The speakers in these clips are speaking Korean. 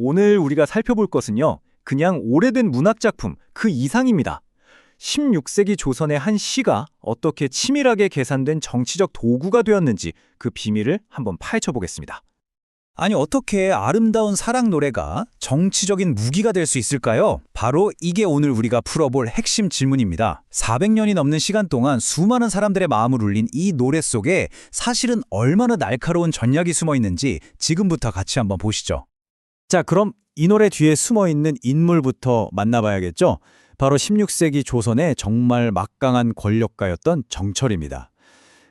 오늘 우리가 살펴볼 것은요, 그냥 오래된 문학작품 그 이상입니다. 16세기 조선의 한 시가 어떻게 치밀하게 계산된 정치적 도구가 되었는지 그 비밀을 한번 파헤쳐 보겠습니다. 아니, 어떻게 아름다운 사랑 노래가 정치적인 무기가 될 수 있을까요? 바로 이게 오늘 우리가 풀어볼 핵심 질문입니다. 400년이 넘는 시간 동안 수많은 사람들의 마음을 울린 이 노래 속에 사실은 얼마나 날카로운 전략이 숨어 있는지 지금부터 같이 한번 보시죠. 자, 그럼 이 노래 뒤에 숨어 있는 인물부터 만나봐야겠죠? 바로 16세기 조선의 정말 막강한 권력가였던 정철입니다.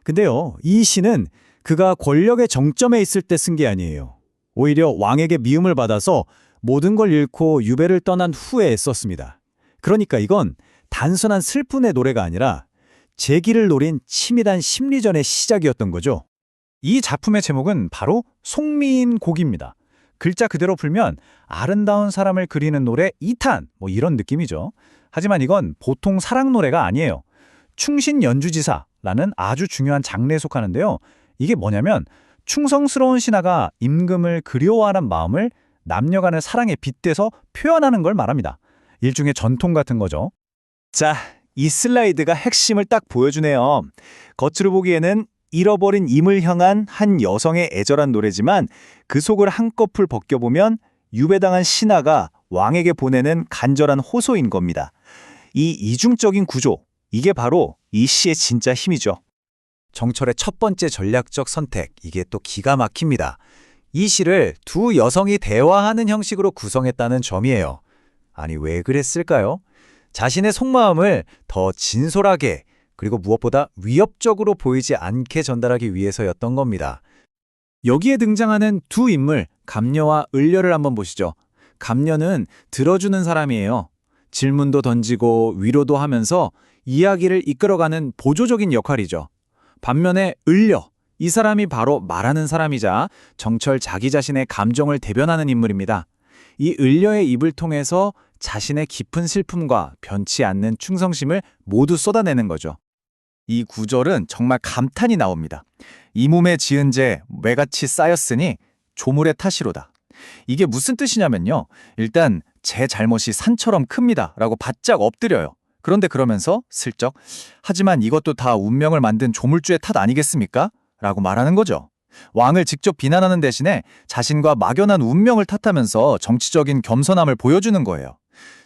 근데요, 이 시는 그가 권력의 정점에 있을 때 쓴 게 아니에요. 오히려 왕에게 미움을 받아서 모든 걸 잃고 유배를 떠난 후에 썼습니다. 그러니까 이건 단순한 슬픔의 노래가 아니라 재기를 노린 치밀한 심리전의 시작이었던 거죠. 이 작품의 제목은 바로 송미인 곡입니다. 글자 그대로 풀면 아름다운 사람을 그리는 노래 2탄, 이런 느낌이죠. 하지만 이건 보통 사랑 노래가 아니에요. 충신 연주지사라는 아주 중요한 장르에 속하는데요. 이게 뭐냐면 충성스러운 신하가 임금을 그리워하는 마음을 남녀 간의 사랑에 빗대서 표현하는 걸 말합니다. 일종의 전통 같은 거죠. 자, 이 슬라이드가 핵심을 딱 보여주네요. 겉으로 보기에는 잃어버린 임을 향한 한 여성의 애절한 노래지만 그 속을 한꺼풀 벗겨보면 유배당한 신하가 왕에게 보내는 간절한 호소인 겁니다. 이 이중적인 구조, 이게 바로 이 시의 진짜 힘이죠. 정철의 첫 번째 전략적 선택, 이게 또 기가 막힙니다. 이 시를 두 여성이 대화하는 형식으로 구성했다는 점이에요. 아니, 왜 그랬을까요? 자신의 속마음을 더 진솔하게, 그리고 무엇보다 위협적으로 보이지 않게 전달하기 위해서였던 겁니다. 여기에 등장하는 두 인물, 감녀와 을려를 한번 보시죠. 감녀는 들어주는 사람이에요. 질문도 던지고 위로도 하면서 이야기를 이끌어가는 보조적인 역할이죠. 반면에 을려, 이 사람이 바로 말하는 사람이자 정철 자기 자신의 감정을 대변하는 인물입니다. 이 을려의 입을 통해서 자신의 깊은 슬픔과 변치 않는 충성심을 모두 쏟아내는 거죠. 이 구절은 정말 감탄이 나옵니다. 이 몸에 지은 죄 매같이 쌓였으니 조물의 탓이로다. 이게 무슨 뜻이냐면요. 일단 제 잘못이 산처럼 큽니다 라고 바짝 엎드려요. 그런데 그러면서 슬쩍 하지만 이것도 다 운명을 만든 조물주의 탓 아니겠습니까? 라고 말하는 거죠. 왕을 직접 비난하는 대신에 자신과 막연한 운명을 탓하면서 정치적인 겸손함을 보여주는 거예요.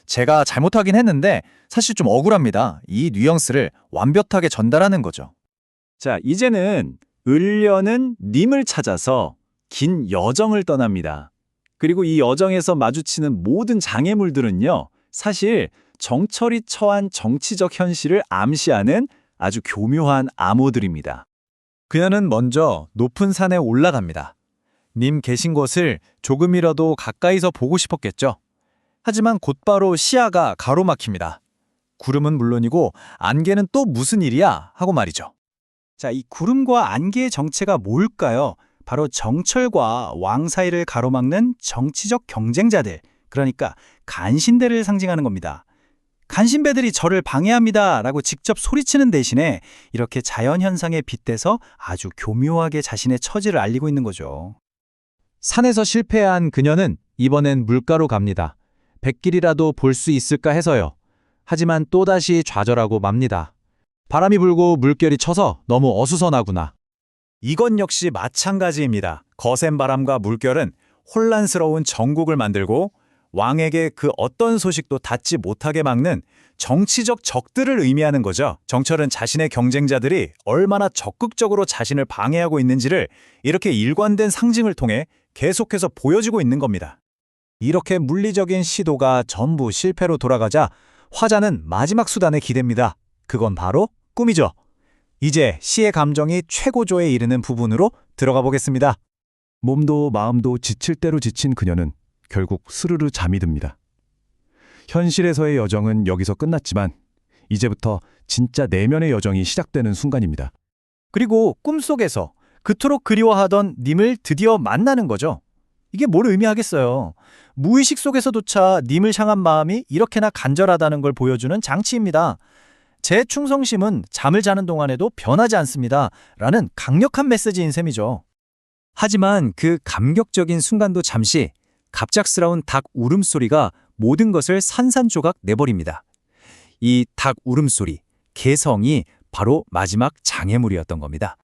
제가 잘못하긴 했는데 사실 좀 억울합니다. 이 뉘앙스를 완벽하게 전달하는 거죠. 자, 이제는 을려는 님을 찾아서 긴 여정을 떠납니다. 그리고 이 여정에서 마주치는 모든 장애물들은요, 사실 정철이 처한 정치적 현실을 암시하는 아주 교묘한 암호들입니다. 그녀는 먼저 높은 산에 올라갑니다. 님 계신 곳을 조금이라도 가까이서 보고 싶었겠죠. 하지만 곧바로 시야가 가로막힙니다. 구름은 물론이고 안개는 또 무슨 일이야? 하고 말이죠. 자, 이 구름과 안개의 정체가 뭘까요? 바로 정철과 왕 사이를 가로막는 정치적 경쟁자들, 그러니까 간신배를 상징하는 겁니다. 간신배들이 저를 방해합니다 라고 직접 소리치는 대신에 이렇게 자연현상에 빗대서 아주 교묘하게 자신의 처지를 알리고 있는 거죠. 산에서 실패한 그녀는 이번엔 물가로 갑니다. 백길이라도 볼 수 있을까 해서요. 하지만 또다시 좌절하고 맙니다. 바람이 불고 물결이 쳐서 너무 어수선하구나. 이건 역시 마찬가지입니다. 거센 바람과 물결은 혼란스러운 정국을 만들고 왕에게 그 어떤 소식도 닿지 못하게 막는 정치적 적들을 의미하는 거죠. 정철은 자신의 경쟁자들이 얼마나 적극적으로 자신을 방해하고 있는지를 이렇게 일관된 상징을 통해 계속해서 보여주고 있는 겁니다. 이렇게 물리적인 시도가 전부 실패로 돌아가자 화자는 마지막 수단에 기댑니다. 그건 바로 꿈이죠. 이제 시의 감정이 최고조에 이르는 부분으로 들어가 보겠습니다. 몸도 마음도 지칠 대로 지친 그녀는 결국 스르르 잠이 듭니다. 현실에서의 여정은 여기서 끝났지만 이제부터 진짜 내면의 여정이 시작되는 순간입니다. 그리고 꿈속에서 그토록 그리워하던 님을 드디어 만나는 거죠. 이게 뭘 의미하겠어요. 무의식 속에서조차 님을 향한 마음이 이렇게나 간절하다는 걸 보여주는 장치입니다. 제 충성심은 잠을 자는 동안에도 변하지 않습니다. 라는 강력한 메시지인 셈이죠. 하지만 그 감격적인 순간도 잠시 갑작스러운 닭 울음소리가 모든 것을 산산조각 내버립니다. 이 닭 울음소리, 개성이 바로 마지막 장애물이었던 겁니다.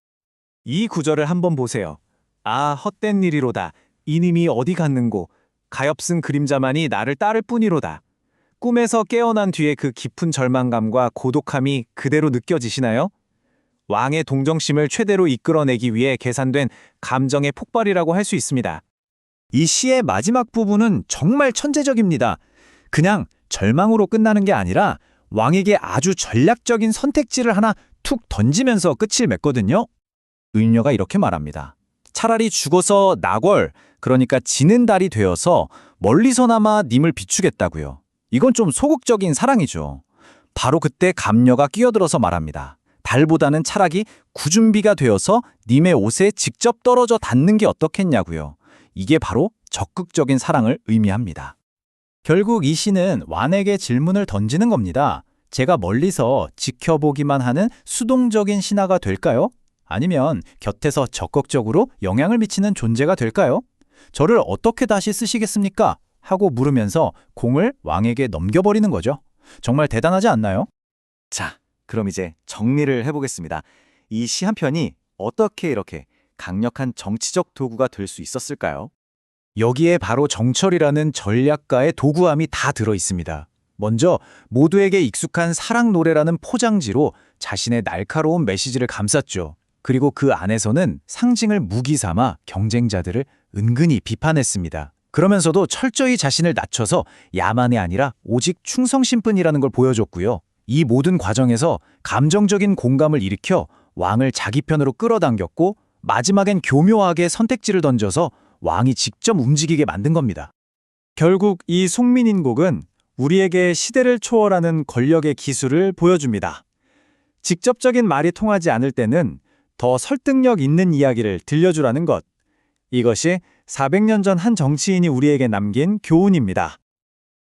이 구절을 한번 보세요. 아, 헛된 일이로다. 이님이 어디 갔는고. 가엾은 그림자만이 나를 따를 뿐이로다. 꿈에서 깨어난 뒤에 그 깊은 절망감과 고독함이 그대로 느껴지시나요? 왕의 동정심을 최대로 이끌어내기 위해 계산된 감정의 폭발이라고 할 수 있습니다. 이 시의 마지막 부분은 정말 천재적입니다. 그냥 절망으로 끝나는 게 아니라 왕에게 아주 전략적인 선택지를 하나 툭 던지면서 끝을 맺거든요. 의녀가 이렇게 말합니다. 차라리 죽어서 나궐, 그러니까 지는 달이 되어서 멀리서나마 님을 비추겠다고요. 이건 좀 소극적인 사랑이죠. 바로 그때 감녀가 끼어들어서 말합니다. 달보다는 차라리 구준비가 되어서 님의 옷에 직접 떨어져 닿는 게 어떻겠냐고요. 이게 바로 적극적인 사랑을 의미합니다. 결국 이 시는 완에게 질문을 던지는 겁니다. 제가 멀리서 지켜보기만 하는 수동적인 신하가 될까요? 아니면 곁에서 적극적으로 영향을 미치는 존재가 될까요? 저를 어떻게 다시 쓰시겠습니까? 하고 물으면서 공을 왕에게 넘겨버리는 거죠. 정말 대단하지 않나요? 자, 그럼 이제 정리를 해보겠습니다. 이 시 한 편이 어떻게 이렇게 강력한 정치적 도구가 될 수 있었을까요? 여기에 바로 정철이라는 전략가의 도구함이 다 들어 있습니다. 먼저 모두에게 익숙한 사랑 노래라는 포장지로 자신의 날카로운 메시지를 감쌌죠. 그리고 그 안에서는 상징을 무기 삼아 경쟁자들을 은근히 비판했습니다. 그러면서도 철저히 자신을 낮춰서 야만이 아니라 오직 충성심뿐이라는 걸 보여줬고요. 이 모든 과정에서 감정적인 공감을 일으켜 왕을 자기 편으로 끌어당겼고 마지막엔 교묘하게 선택지를 던져서 왕이 직접 움직이게 만든 겁니다. 결국 이 송민인곡은 우리에게 시대를 초월하는 권력의 기술을 보여줍니다. 직접적인 말이 통하지 않을 때는 더 설득력 있는 이야기를 들려주라는 것. 이것이 400년 전 한 정치인이 우리에게 남긴 교훈입니다.